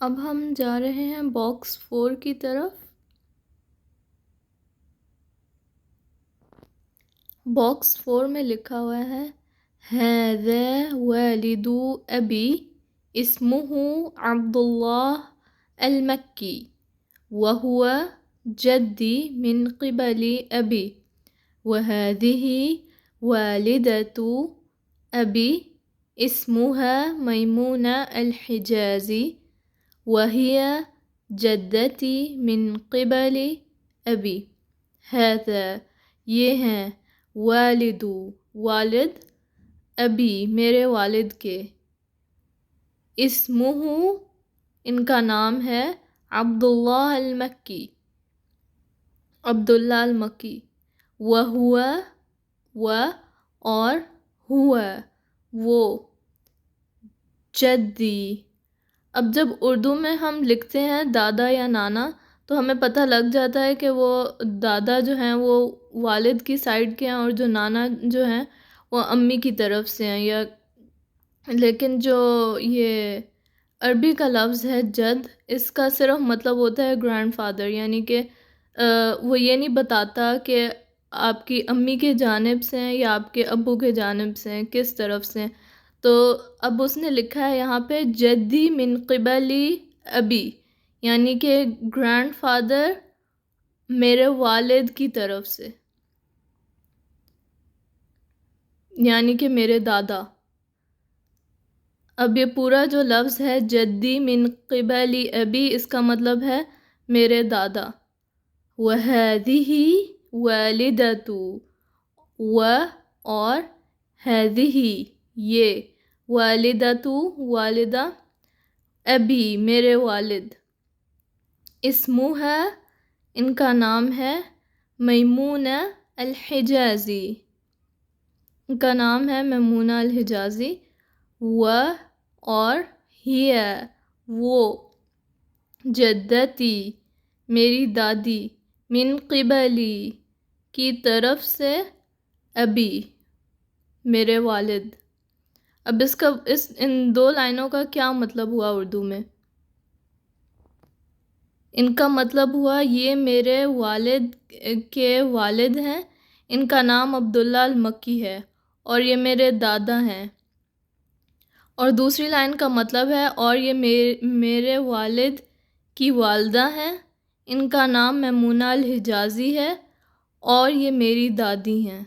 اب ہم جا رہے ہیں باکس 4 کی طرف۔ باکس 4 میں لکھا ہوا ہے هذا والد أبي اسمه عبد الله المكي وهو جدي من قبل أبي وهذه والدة أبي اسمها ميمونة الحجازي وهي جدتي من قبل أبي۔ هذا یہ ہیں والدو والد، ابی میرے والد کے، اسمہ ان کا نام ہے عبداللہ المکی، عبداللہ المکی، وہوا و اور ہوا وہ، جدی۔ اب جب اردو میں ہم لکھتے ہیں دادا یا نانا تو ہمیں پتہ لگ جاتا ہے کہ وہ دادا جو ہیں وہ والد کی سائڈ کے ہیں اور جو نانا جو ہیں وہ امی کی طرف سے ہیں، یا لیکن جو یہ عربی کا لفظ ہے جد، اس کا صرف مطلب ہوتا ہے گرینڈ فادر، یعنی کہ وہ یہ نہیں بتاتا کہ آپ کی امی کے جانب سے ہیں یا آپ کے ابو کے جانب سے ہیں، کس طرف سے ہیں۔ تو اب اس نے لکھا ہے یہاں پہ جدی من قبلی ابی، یعنی کہ گرینڈ فادر میرے والد کی طرف سے، یعنی کہ میرے دادا۔ اب یہ پورا جو لفظ ہے جدی من قبلی ابی، اس کا مطلب ہے میرے دادا۔ وَهَذِهِ وَالِدَتُ و اور هَذِهِ یہ، والدتو والدہ، ابی میرے والد، اسمہ ان کا نام ہے میمونہ الحجازی، ان کا نام ہے میمونہ الحجازی، و اور ہی وہ، جدتی میری دادی، من قبلی کی طرف سے، ابی میرے والد۔ اب ان دو لائنوں کا کیا مطلب ہوا اردو میں؟ ان کا مطلب ہوا یہ میرے والد کے والد ہیں، ان کا نام عبداللہ المکی ہے اور یہ میرے دادا ہیں۔ اور دوسری لائن کا مطلب ہے اور یہ میرے والد کی والدہ ہیں، ان کا نام میمونہ الحجازی ہے اور یہ میری دادی ہیں۔